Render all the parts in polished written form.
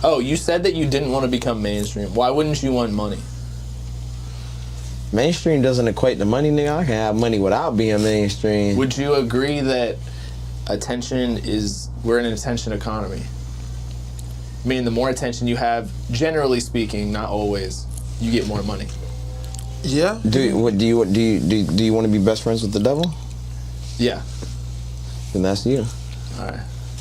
Oh, you said that you didn't want to become mainstream. Why wouldn't you want money? Mainstream doesn't equate to money, nigga. I can have money without being mainstream. Would you agree that we're in an attention economy? Meaning the more attention you have, generally speaking, not always, you get more money. Yeah. Do you want to be best friends with the devil? Yeah. Then that's you. All right.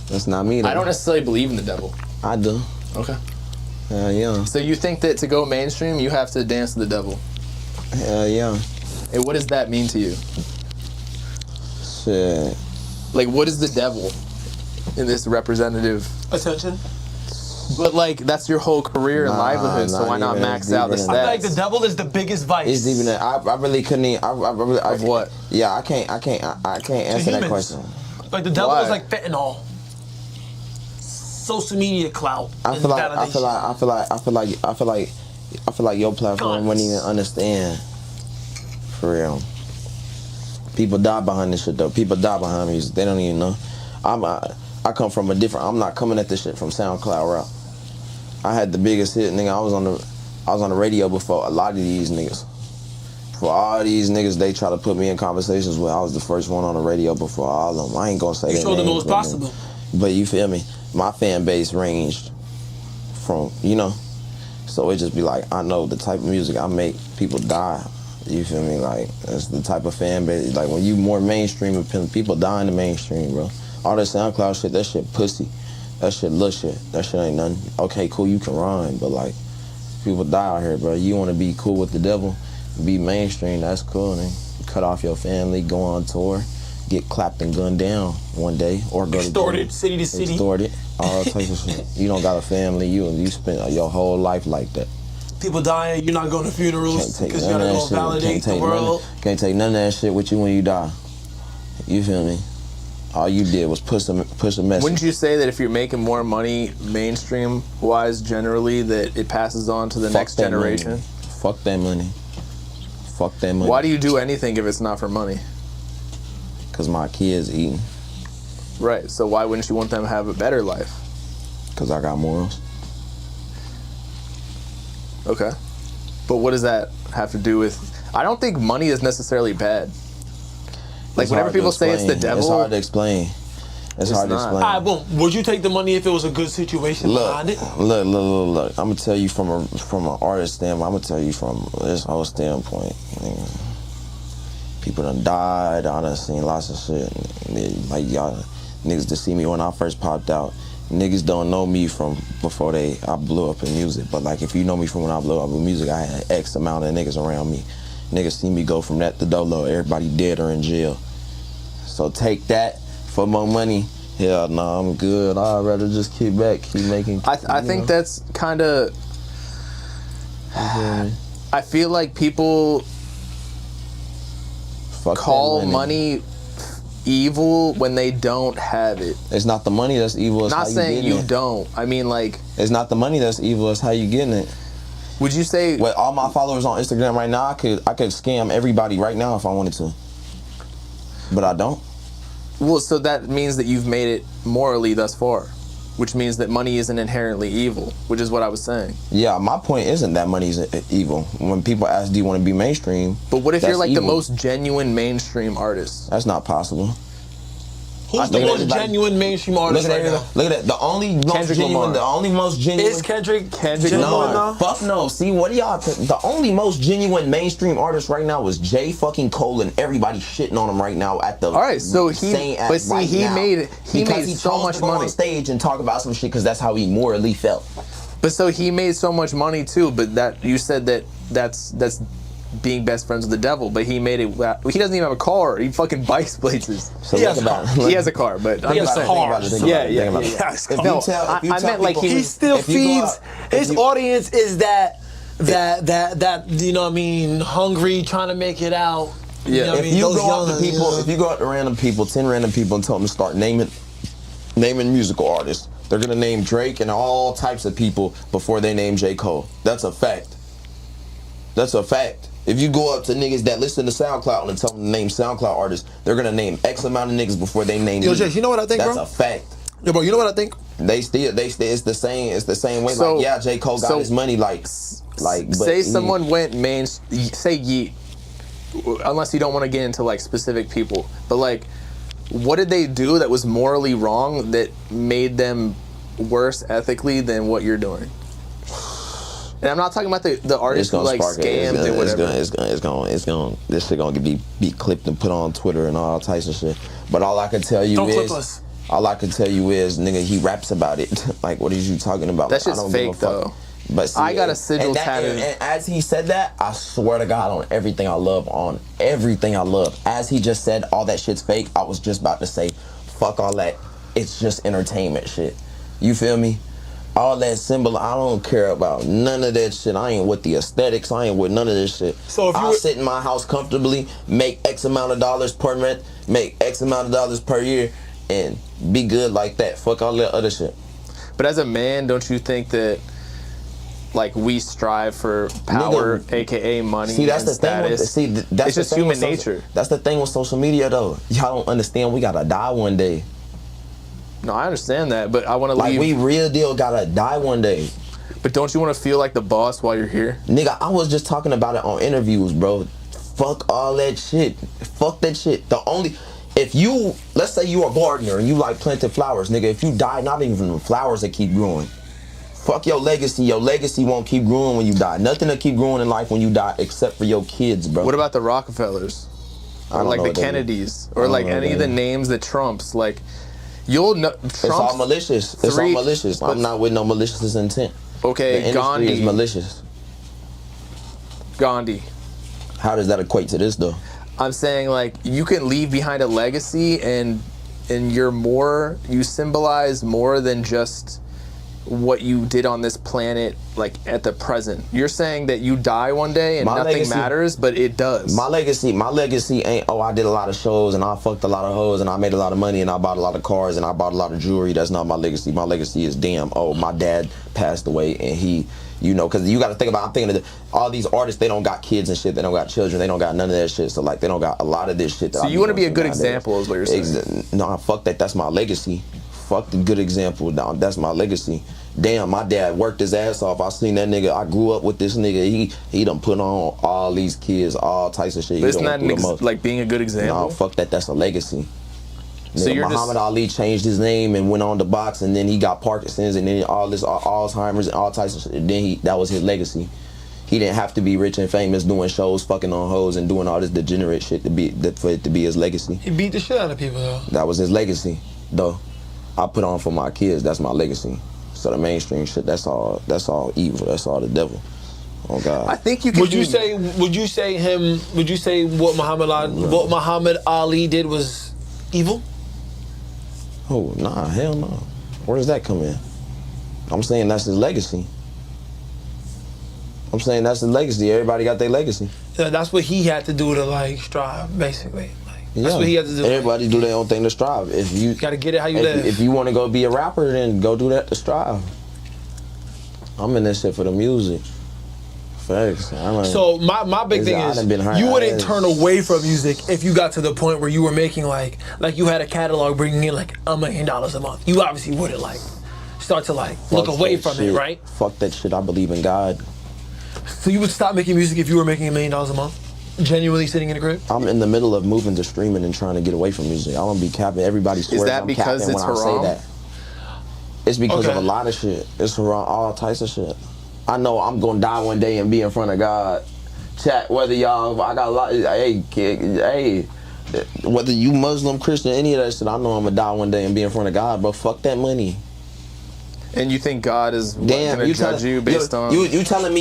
That's not me, though. I don't necessarily believe in the devil. I do. Okay. Yeah. So you think that to go mainstream, you have to dance to the devil? Yeah. And what does that mean to you? Shit. Like, what is the devil in this representative? Attention. But like, that's your whole career and livelihood, so why not max out the stats? I feel like the devil is the biggest vice. It's even that I really couldn't even. Of what? Yeah, I can't answer that question. Like the devil Why? is like fentanyl. Social media clout. I feel like your platform wouldn't even understand. For real. People die behind this shit though. People die behind music. They don't even know. I come from a different. I'm not coming at this shit from SoundCloud route. I had the biggest hit, nigga. I was on the radio before a lot of these niggas. For all these niggas, they try to put me in conversations with. I was the first one on the radio before all of them. I ain't gonna say that. You showed them it was possible. But you feel me? My fan base ranged from, so it just be like, I know the type of music I make, people die. You feel me? Like, that's the type of fan base. Like, when you more mainstream, people die in the mainstream, bro. All that SoundCloud shit, that shit pussy. That shit little shit. That shit ain't nothing. Okay, cool, you can rhyme, but like, people die out here, bro. You want to be cool with the devil, be mainstream, that's cool, man. Cut off your family, go on tour, get clapped and gunned down one day, or go extorted, to city to city. Extorted, all types of shit. You don't got a family, you spent your whole life like that. People dying, you're not going to funerals because you gotta go validate the world. Can't take none of that shit with you when you die. You feel me? All you did was push a message. Wouldn't you say that if you're making more money mainstream-wise generally, that it passes on to the next generation? Fuck that money. Fuck that money. Why do you do anything if it's not for money? Because my kids eating. Right, so why wouldn't you want them to have a better life? Because I got morals. Okay. But what does that have to do with... I don't think money is necessarily bad. Like, whenever people say it's the devil... It's hard to explain. It's hard to explain. All right, boom. Would you take the money if it was a good situation behind it? Look. I'm going to tell you from an artist standpoint. I'm going to tell you from this whole standpoint. People done died. I done seen lots of shit. Like, y'all niggas to see me when I first popped out. Niggas don't know me from before I blew up in music. But, like, if you know me from when I blew up in music, I had X amount of niggas around me. Niggas see me go from that to dolo. Everybody dead or in jail. So take that for more money. Hell no, I'm good. I'd rather just keep making. I think that's kind of... I feel like people call money evil when they don't have it. It's not the money that's evil. It's not how saying you you don't. I mean, like... It's not the money that's evil. It's how you getting it. Would you say... With all my followers on Instagram right now, I could scam everybody right now if I wanted to. But I don't. Well, so that means that you've made it morally thus far, which means that money isn't inherently evil, which is what I was saying. Yeah, my point isn't that money's evil. When people ask, do you want to be mainstream? But what if you're like evil. the most genuine mainstream artist? That's not possible. Who's the most genuine mainstream artist right now? Look at that. The only most genuine. Is Kendrick No, now? fuck no. See, what do y'all think? The only most genuine mainstream artist right now is J fucking Cole, and everybody shitting on him right now at the. All right, so he made so much money on stage and talk about some shit because that's how he morally felt. But so he made so much money too. But that you said that's being best friends with the devil, but he made it. He doesn't even have a car. He fucking bikes places. So he has a car, but I'm just saying. Yeah. No, I meant like he still feeds his audience. Is that you know what I mean? Hungry, trying to make it out. Yeah. You know If you go out to random people, 10 random people, and tell them to start naming musical artists, they're gonna name Drake and all types of people before they name J. Cole. That's a fact. That's a fact. If you go up to niggas that listen to SoundCloud and tell them to name SoundCloud artists, they're gonna name X amount of niggas before they name Yo, Jace, you know what I think, That's bro? a fact. Yo, bro, you know what I think? They still it's the same way. So- like, yeah, J. Cole got so- his money, like but say someone went say Yeet, unless you don't want to get into like specific people, but like, what did they do that was morally wrong that made them worse ethically than what you're doing? And I'm not talking about the artists who like scammed and whatever. This shit gonna be clipped and put on Twitter and all types of shit. But all I can tell you Don't is, clip us. all I can tell you is, nigga, he raps about it. Like, what are you talking about? That's Like, just I don't give a fake, fuck. though. But see, I got a sigil and tattooed. And as he said that, I swear to God, on everything I love, as he just said, all that shit's fake. I was just about to say, fuck all that. It's just entertainment shit. You feel me? All that symbol, I don't care about none of that shit. I ain't with the aesthetics. I ain't with none of this shit. So if I'll sit in my house comfortably, make X amount of dollars per month, make X amount of dollars per year, and be good like that. Fuck all that other shit. But as a man, don't you think that like we strive for power, Nigga, aka money, See, that's and the thing. status? That's It's the just thing human with nature. That's the thing with social media, though. Y'all don't understand. We gotta die one day. No, I understand that, but I want to Like, leave. we real deal gotta die one day. But don't you want to feel like the boss while you're here? Nigga, I was just talking about it on interviews, bro. Fuck all that shit. Fuck that shit. If you, let's say you are a gardener and you like planting flowers, nigga, if you die, not even the flowers that keep growing. Fuck your legacy. Your legacy won't keep growing when you die. Nothing will keep growing in life when you die except for your kids, bro. What about the Rockefellers? Or don't like know the what that Kennedys? is. Or I don't like know what any of that the is. names that Trumps, like, you'll know. It's all malicious. It's all malicious. I'm not with no malicious intent. Okay, The industry Gandhi. is malicious. Gandhi. How does that equate to this, though? I'm saying, like, you can leave behind a legacy and you symbolize more than just what you did on this planet, like, at the present. You're saying that you die one day and nothing matters, but it does. My legacy ain't, oh, I did a lot of shows and I fucked a lot of hoes and I made a lot of money and I bought a lot of cars and I bought a lot of jewelry. That's not my legacy. My legacy is, damn, oh, my dad passed away and he, you know, because you got to think about, I'm thinking of all these artists, they don't got kids and shit, they don't got children, they don't got none of that shit. So, like, they don't got a lot of this shit. So you want to be a good example is what you're saying. No, fuck that. That's my legacy. Fuck the good example. That's my legacy. Damn, my dad worked his ass off. I seen that nigga. I grew up with this nigga. He done put on all these kids, all types of shit. But isn't that like being a good example? No, fuck that. That's a legacy. So Nigga, you're Muhammad Ali changed his name and went on to box, and then he got Parkinson's, and then all this Alzheimer's and all types of shit. And then that was his legacy. He didn't have to be rich and famous doing shows, fucking on hoes, and doing all this degenerate shit for it to be his legacy. He beat the shit out of people, though. That was his legacy, though. I put on for my kids. That's my legacy. So the mainstream shit, that's all evil. That's all the devil. Oh God. I think you can. Would you say what Muhammad Ali did was evil? Oh, nah, hell no. Where does that come in? I'm saying that's his legacy. Everybody got their legacy. Yeah, that's what he had to do to like strive, basically. That's Yeah. what he had to do. Everybody do their own thing to strive. If you gotta get it how you live. If you want to go be a rapper, then go do that to strive. I'm in this shit for the music. Facts. So my big thing is you wouldn't turn away from music if you got to the point where you were making like you had a catalog bringing in like $1 million a month. You obviously wouldn't like start to like look away from it, right? Fuck that shit. I believe in God. So you would stop making music if you were making $1 million a month? Genuinely sitting in a crib? I'm in the middle of moving to streaming and trying to get away from music. I don't be capping. Everybody swears I'm capping when I say that. It's because of a lot of shit. It's around all types of shit. I know I'm gonna die one day and be in front of God. Chat, whether y'all, I got a lot. Hey, kid, hey, whether you Muslim, Christian, any of that shit, I know I'm gonna die one day and be in front of God. But fuck that money. And you think God is gonna judge you based on? You telling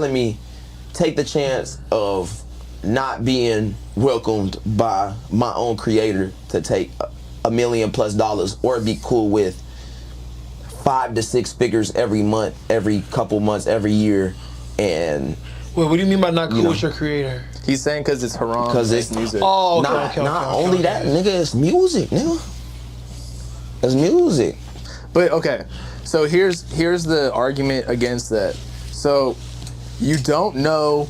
me. Take the chance of not being welcomed by my own creator to take $1 million+ or be cool with 5 to 6 figures every month, every couple months, every year, and wait, what do you mean by not cool with your creator? He's saying because it's haram. Because it's music. Oh, okay, not only that, nigga. It's music, nigga. It's music. But okay, so here's the argument against that. So you don't know.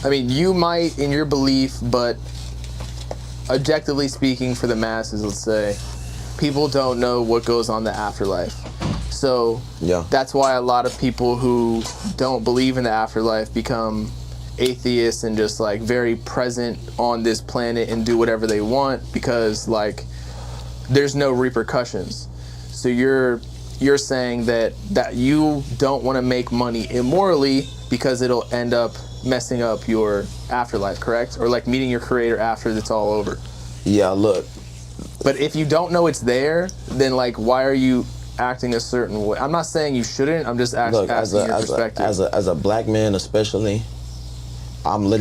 I mean, you might in your belief, but objectively speaking, for the masses, let's say, people don't know what goes on in the afterlife. So that's why a lot of people who don't believe in the afterlife become atheists and just like very present on this planet and do whatever they want because like there's no repercussions. So you're saying that you don't want to make money immorally because it'll end up messing up your afterlife, correct? Or like meeting your creator after it's all over. Yeah, look. But if you don't know it's there, then like why are you acting a certain way? I'm not saying you shouldn't. I'm just asking your perspective. As a black man, especially, I'm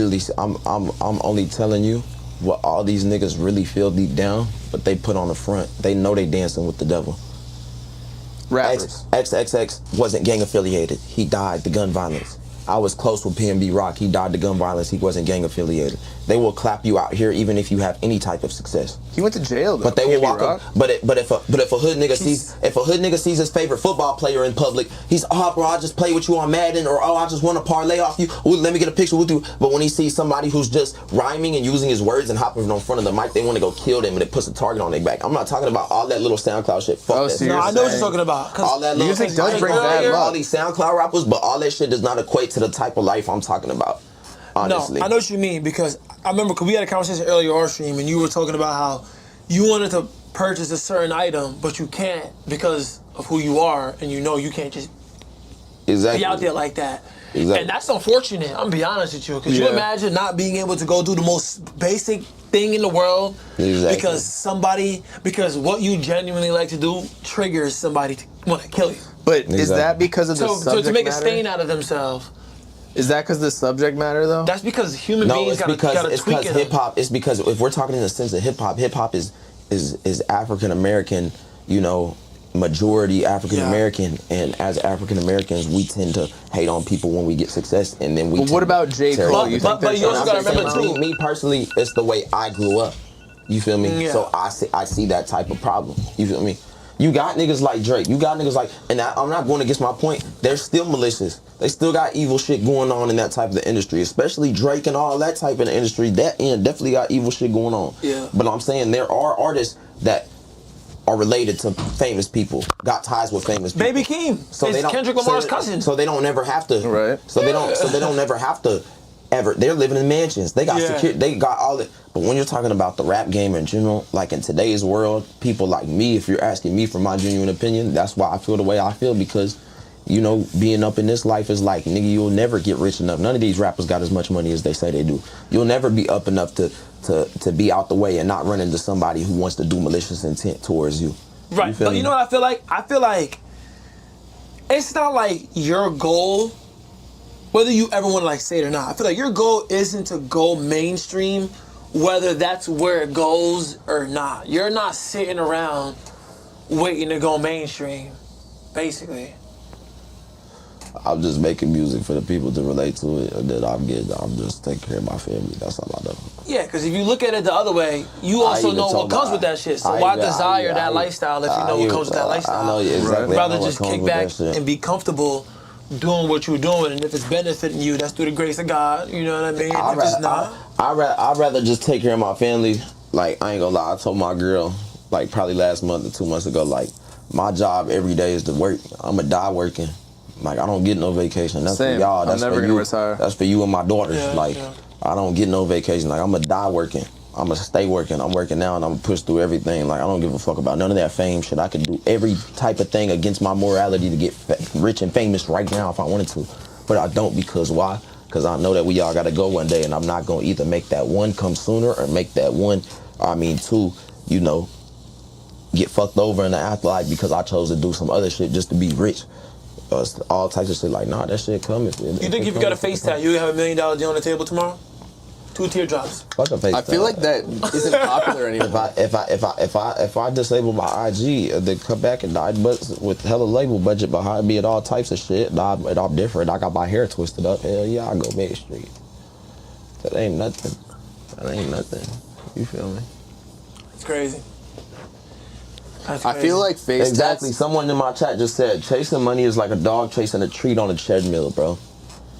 only telling you what all these niggas really feel deep down, but they put on the front. They know they dancing with the devil. Rappers. XXX wasn't gang affiliated. He died to gun violence. I was close with PNB Rock. He died to gun violence. He wasn't gang affiliated. They will clap you out here even if you have any type of success. He went to jail though. But they will walk up. But if a hood nigga sees his favorite football player in public, he's bro, I just play with you on Madden, or I just want to parlay off you. Ooh, let me get a picture with you. But when he sees somebody who's just rhyming and using his words and hopping on front of the mic, they want to go kill them and it puts a target on their back. I'm not talking about all that little SoundCloud shit. Fuck that. No, I know what you're talking about. All that little music does bring bad luck. All these SoundCloud rappers, but all that shit does not equate to the type of life I'm talking about. Honestly. No, I know what you mean because I remember we had a conversation earlier on stream and you were talking about how you wanted to purchase a certain item, but you can't because of who you are, and you know you can't just be out there like that. Exactly. And that's unfortunate. I'm gonna be honest with you. Could you imagine not being able to go do the most basic thing in the world because what you genuinely like to do triggers somebody to want to kill you? But is that because of the subject to make matter? a stain out of themselves? Is that because of the subject matter though? That's because human beings got to tweak it. Hip hop. It's because if we're talking in the sense of hip hop is African American, you know, majority African American, and as African Americans, we tend to hate on people when we get success, and then we. But what about J. Cole? But you also got to remember too. Me personally, it's the way I grew up. You feel me? Yeah. So I see that type of problem. You feel me? You got niggas like Drake. You got niggas like, and I'm not going against my point. They're still malicious. They still got evil shit going on in that type of the industry, especially Drake and all that type of the industry. That end definitely got evil shit going on. Yeah. But I'm saying there are artists that are related to famous people, got ties with famous people. Baby Keem. So it's Kendrick Lamar's cousin. So they don't never have to. Right. So they don't never have to. Ever. They're living in mansions. They got security. They got all it. But when you're talking about the rap game in general, like in today's world, people like me, if you're asking me for my genuine opinion, that's why I feel the way I feel, because, you know, being up in this life is like, nigga, you'll never get rich enough. None of these rappers got as much money as they say they do. You'll never be up enough to be out the way and not run into somebody who wants to do malicious intent towards you. Right. But you know what I feel like? I feel like it's not like your goal, whether you ever want to like say it or not, I feel like your goal isn't to go mainstream, whether that's where it goes or not. You're not sitting around waiting to go mainstream, basically. I'm just making music for the people to relate to it, and then I'm just taking care of my family. That's all I do. Yeah, because if you look at it the other way, you also know what comes with that shit. So why desire that lifestyle if you know what comes with that lifestyle? I know exactly. Rather just kick back and be comfortable doing what you're doing, and if it's benefiting you, that's through the grace of God. You know what I mean? If it's not, I'd rather just take care of my family. Like, I ain't gonna lie, I told my girl, like probably last month or 2 months ago, like, my job every day is to work. I'ma die working. Like, I don't get no vacation. That's for y'all. That's I'm never for gonna you. retire. That's for you and my daughters. I don't get no vacation. Like, I'ma die working. I'ma stay working. I'm working now and I'm push through everything. Like, I don't give a fuck about none of that fame shit. I could do every type of thing against my morality to get rich and famous right now if I wanted to. But I don't, because why? Because I know that we all gotta go one day, and I'm not gonna either make that one come sooner or make that one, two, you know, get fucked over in the afterlife because I chose to do some other shit just to be rich. All types of shit, like, nah, that shit coming. You think if you got a face tat, you have $1 million deal on the table tomorrow? 2 teardrops. Fuck a face I feel like that isn't popular anymore. If I disable my IG, then come back and die with hella label budget behind me and all types of shit, and I'm different. I got my hair twisted up. Hell yeah, I go Main Street. That ain't nothing. You feel me? It's crazy. I feel like face exactly. tats. Someone in my chat just said chasing money is like a dog chasing a treat on a treadmill, bro.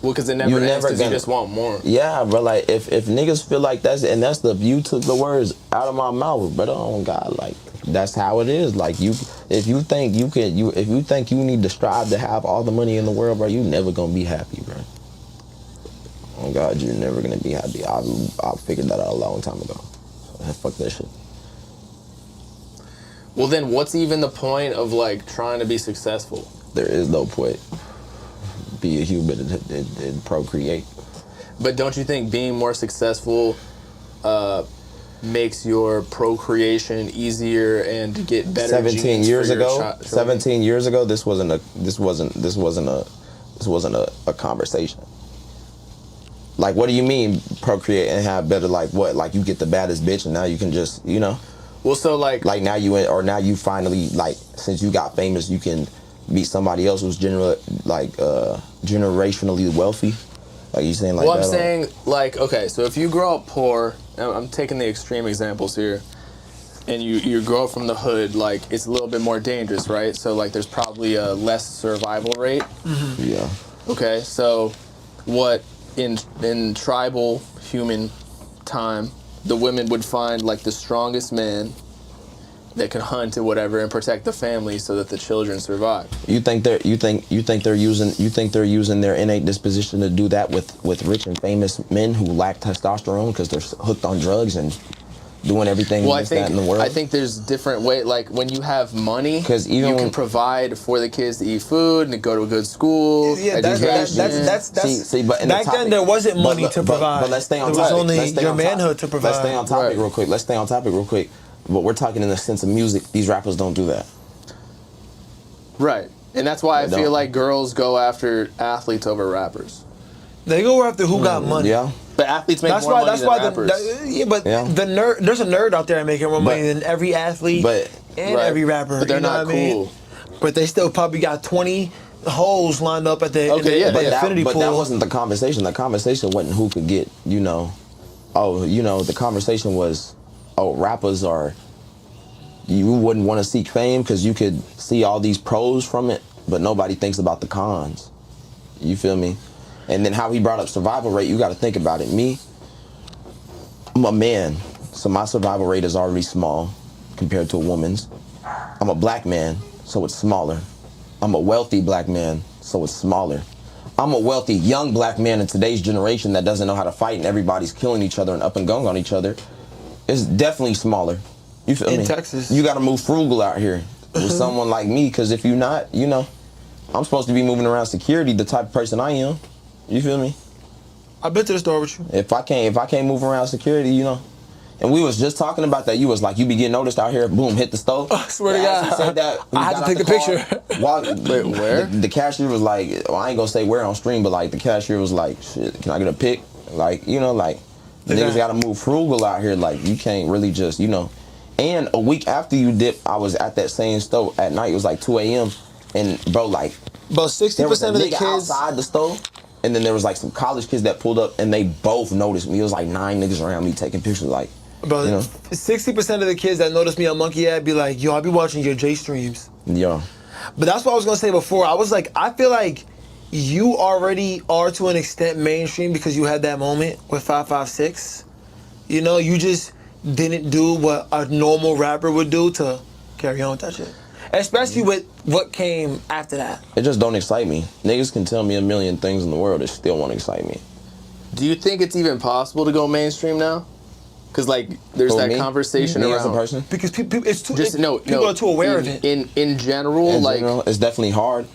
Well, because it never ends because you just want more. Yeah, bro. Like if niggas feel like you took the words out of my mouth, brother. Oh God, like that's how it is. Like if you think you need to strive to have all the money in the world, bro, you never gonna be happy, bro. Oh God, you're never gonna be happy. I figured that out a long time ago. Fuck that shit. Well, then what's even the point of like trying to be successful? There is no point. Be a human and procreate. But don't you think being more successful makes your procreation easier and to get better? 17 years ago, 17 years ago, this wasn't a conversation. Like, what do you mean procreate and have better? Like what? Like you get the baddest bitch and now you can just, you know? Well, so like now you finally, like, since you got famous, you can meet somebody else who's generationally wealthy. Like you saying like well, that? I'm saying like, okay, so if you grow up poor, I'm taking the extreme examples here, and you grow up from the hood, like it's a little bit more dangerous, right? So like there's probably a less survival rate. Mm-hmm. Yeah. Okay, so what in tribal human time, the women would find like the strongest man that can hunt or whatever and protect the family so that the children survive. You think they're using their innate disposition to do that with rich and famous men who lack testosterone because they're hooked on drugs and doing everything that in the world? I think there's different ways. Like when you have money, because you can provide for the kids to eat food and to go to a good school. Yeah, that's see, but back then there wasn't money to provide. But let's stay on topic. There was only your manhood to provide. Let's stay on topic real quick. But we're talking in the sense of music. These rappers don't do that. Right. And that's why I feel like girls go after athletes over rappers. They go after who got money. Yeah. But athletes make more money than rappers. The nerd, there's a nerd out there making more money than every athlete and every rapper. But they're not cool. But they still probably got 20 hoes lined up at the infinity pool. But that wasn't the conversation. The conversation wasn't who could get, the conversation was, rappers are, you wouldn't want to seek fame because you could see all these pros from it, but nobody thinks about the cons. You feel me? And then how he brought up survival rate, you got to think about it. Me, I'm a man, so my survival rate is already small compared to a woman's. I'm a black man, so it's smaller. I'm a wealthy black man, so it's smaller. I'm a wealthy young black man in today's generation that doesn't know how to fight and everybody's killing each other and up and going on each other. It's definitely smaller. You feel me? In Texas. You got to move frugal out here with someone like me, because if you're not, I'm supposed to be moving around security, the type of person I am. You feel me? I've been to the store with you. If I can't move around security, And we was just talking about that. You was like, you be getting noticed out here. Boom, hit the stove. I swear to God. Said that. I had to take the picture. Wait, where? The cashier was like, I ain't gonna say where on stream, but like the cashier was like, shit, can I get a pic? Like, niggas gotta move frugal out here. Like, you can't really just, And a week after you dip, I was at that same stove at night. It was like 2 a.m. And bro, like, about 60% of the kids outside the stove. And then there was like some college kids that pulled up and they both noticed me. It was like 9 niggas around me taking pictures, like, 60% of the kids that noticed me on Monkey Ad be like, yo, I be watching your Jace streams. Yeah. But that's what I was gonna say before. I was like, I feel like you already are to an extent mainstream because you had that moment with 556. You just didn't do what a normal rapper would do to carry on with that shit. Especially with what came after that. It just don't excite me. Niggas can tell me a million things in the world that still won't excite me. Do you think it's even possible to go mainstream now? Because like there's that conversation around. As a person? Because people, people are too aware of it. In general, it's definitely hard.